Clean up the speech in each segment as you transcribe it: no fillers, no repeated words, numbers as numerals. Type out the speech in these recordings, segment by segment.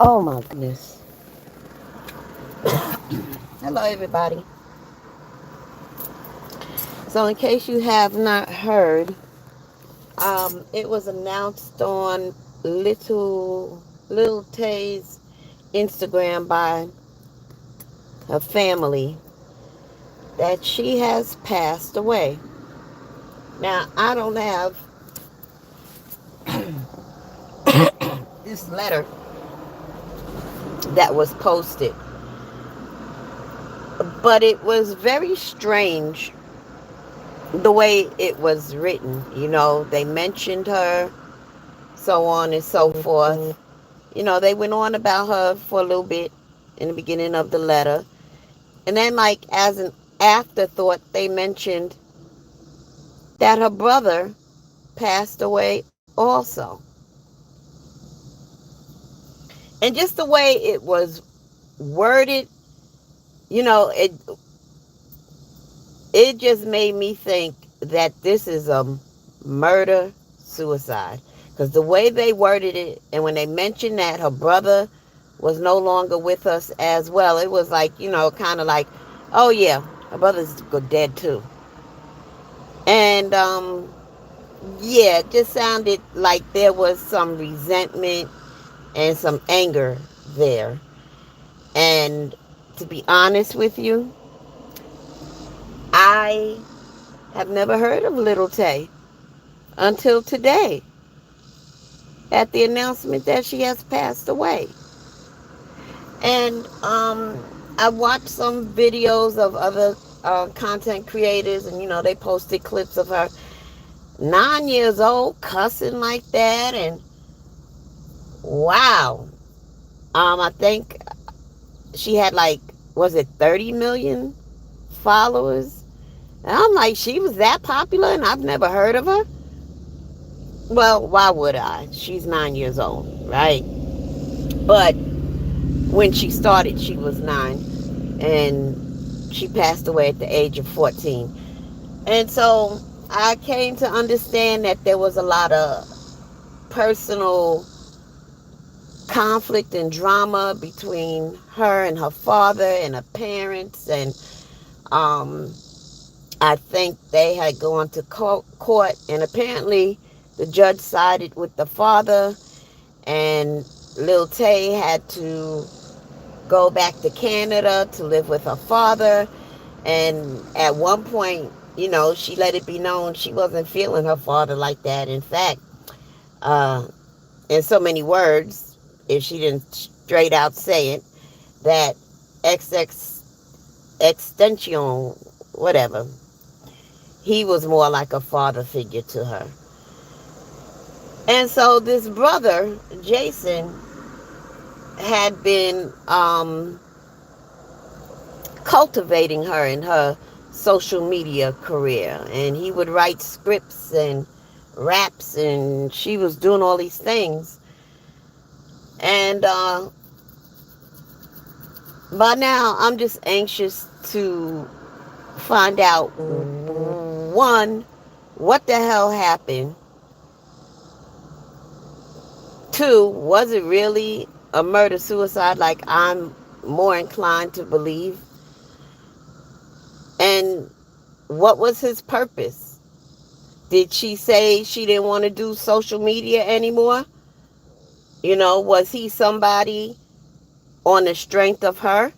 Oh my goodness. Hello, everybody. So, in case you have not heard, it was announced on Little Tay's Instagram by her family that she has passed away. Now, I don't have this letter that was posted, but it was very strange the way it was written. They mentioned her, so on and so forth. They went on about her for a little bit in the beginning of the letter. And then, like, as an afterthought, they mentioned that her brother passed away also. And just the way it was worded, you know, it it just made me think that this is a murder suicide. Because the way they worded it, and when they mentioned that her brother was no longer with us as well, it was like, kind of like, oh yeah, her brother's dead too. And yeah, it just sounded like there was some resentment and some anger there. And to be honest with you, I have never heard of Little Tay until today at the announcement that she has passed away. And I watched some videos of other content creators, and they posted clips of her 9 years old cussing like that. And wow, I think she had, like, was it 30 million followers? And I'm like, she was that popular and I've never heard of her? Well, why would I? She's 9 years old, right? But when she started, she was 9, and she passed away at the age of 14. And so I came to understand that there was a lot of personal conflict and drama between her and her father and her parents. And um, I think they had gone to court, and apparently the judge sided with the father, and Lil Tay had to go back to Canada to live with her father. And at one point, she let it be known she wasn't feeling her father like that. In fact, uh, in so many words, if she didn't straight out say it, that XX extension, whatever, he was more like a father figure to her. And so this brother, Jason, had been cultivating her in her social media career. And he would write scripts and raps, and she was doing all these things. And by now, I'm just anxious to find out, one, what the hell happened? Two, was it really a murder suicide like I'm more inclined to believe? And what was his purpose? Did she say she didn't want to do social media anymore? Was he somebody on the strength of her?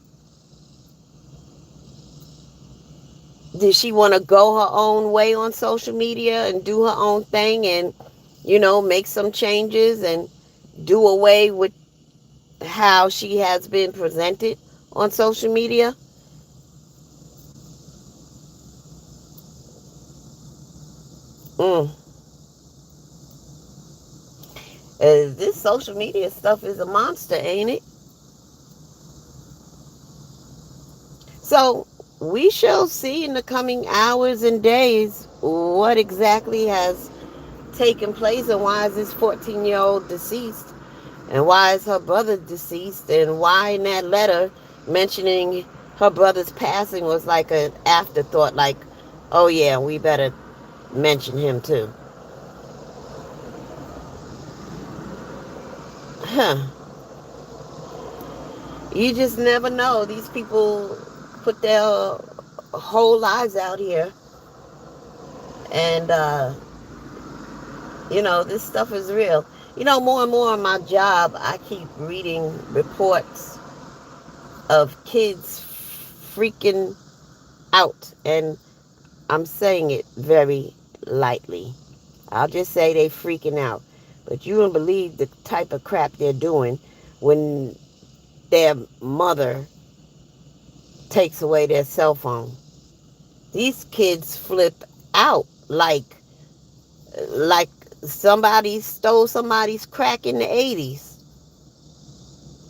Did she want to go her own way on social media and do her own thing and, make some changes and do away with how she has been presented on social media? Mm. This social media stuff is a monster, ain't it? So we shall see in the coming hours and days what exactly has taken place, and why is this 14-year-old deceased, and why is her brother deceased, and why in that letter mentioning her brother's passing was like an afterthought, like, oh yeah, we better mention him too. Huh. You just never know. These people put their whole lives out here, and this stuff is real. More and more on my job, I keep reading reports of kids freaking out, and I'm saying it very lightly. I'll just say they freaking out. But you wouldn't believe the type of crap they're doing when their mother takes away their cell phone. These kids flip out like somebody stole somebody's crack in the 80s.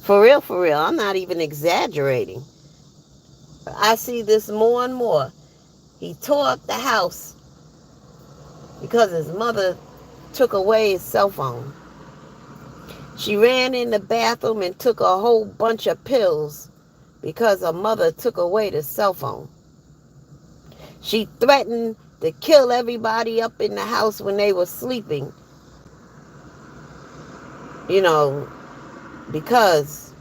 For real, for real. I'm not even exaggerating. I see this more and more. He tore up the house because his mother took away his cell phone. She ran in the bathroom and took a whole bunch of pills because her mother took away the cell phone. She threatened to kill everybody up in the house when they were sleeping, you know, because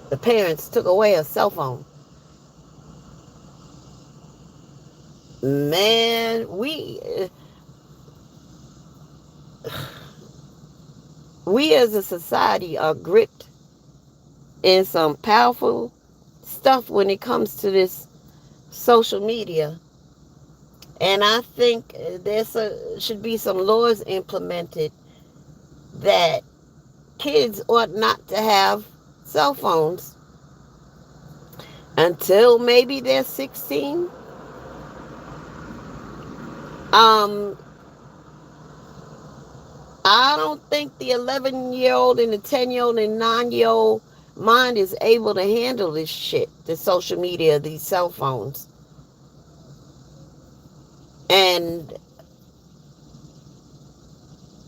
the parents took away her cell phone. Man, we as a society are gripped in some powerful stuff when it comes to this social media. And I think should be some laws implemented that kids ought not to have cell phones until maybe they're 16. Um, I don't think the 11-year-old and the 10-year-old and 9-year-old mind is able to handle this shit, the social media, these cell phones. And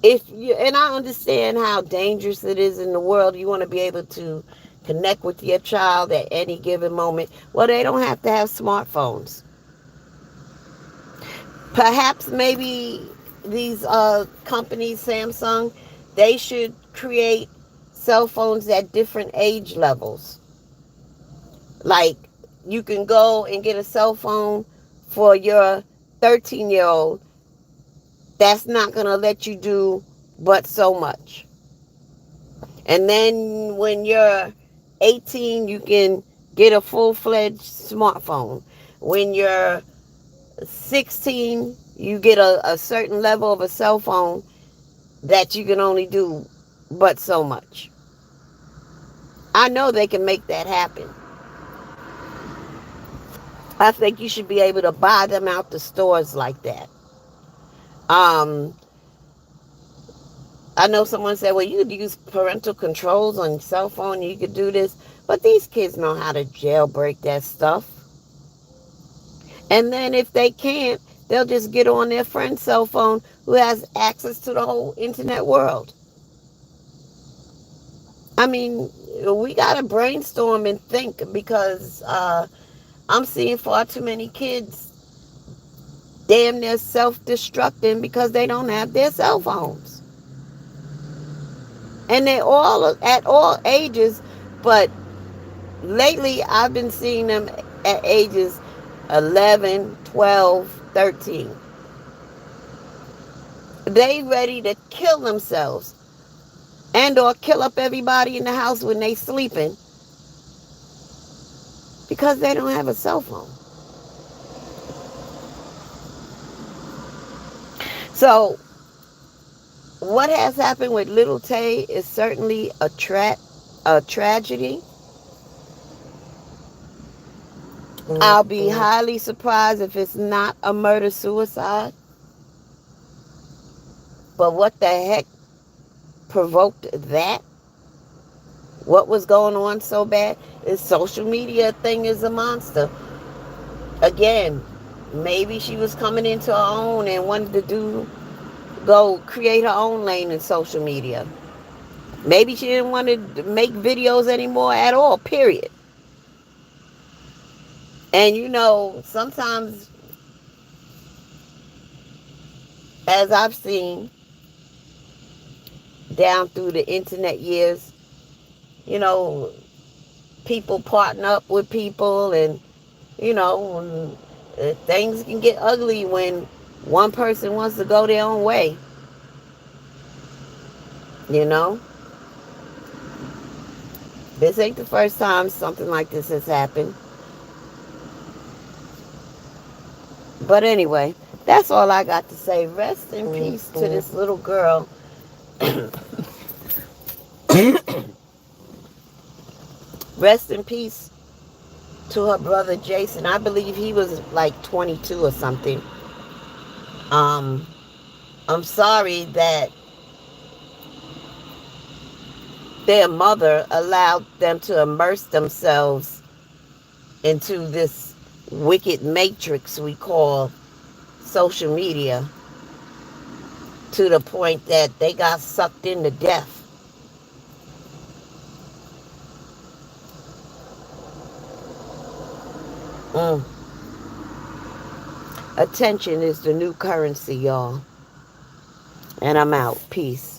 and I understand how dangerous it is in the world. You want to be able to connect with your child at any given moment. Well, they don't have to have smartphones. Perhaps maybe these companies, Samsung, they should create cell phones at different age levels. Like, you can go and get a cell phone for your 13-year-old that's not going to let you do but so much. And then when you're 18, you can get a full-fledged smartphone. When you're 16, you get a certain level of a cell phone that you can only do but so much. I know they can make that happen. I think you should be able to buy them out the stores like that. Um, I know someone said, well, you could use parental controls on your cell phone. You could do this. But these kids know how to jailbreak that stuff. And then if they can't, they'll just get on their friend's cell phone who has access to the whole internet world. I mean, we got to brainstorm and think because I'm seeing far too many kids damn near self-destructing because they don't have their cell phones. And they're all at all ages, but lately I've been seeing them at ages 11, 12, 13. They ready to kill themselves and or kill up everybody in the house when they sleeping because they don't have a cell phone. So what has happened with little Tay is certainly a tragedy. I'll be highly surprised if it's not a murder suicide. But what the heck provoked that? What was going on so bad? This social media thing is a monster. Again, maybe she was coming into her own and wanted to go create her own lane in social media. Maybe she didn't want to make videos anymore at all, period. And sometimes, as I've seen down through the internet years, you know, people partner up with people, and things can get ugly when one person wants to go their own way, you know. This ain't the first time something like this has happened. But anyway, that's all I got to say. Rest in peace to this little girl. Rest in peace to her brother Jason. I believe he was like 22 or something. Um, I'm sorry that their mother allowed them to immerse themselves into this wicked matrix we call social media, to the point that they got sucked into death. Mm. Attention is the new currency, y'all. And I'm out. Peace.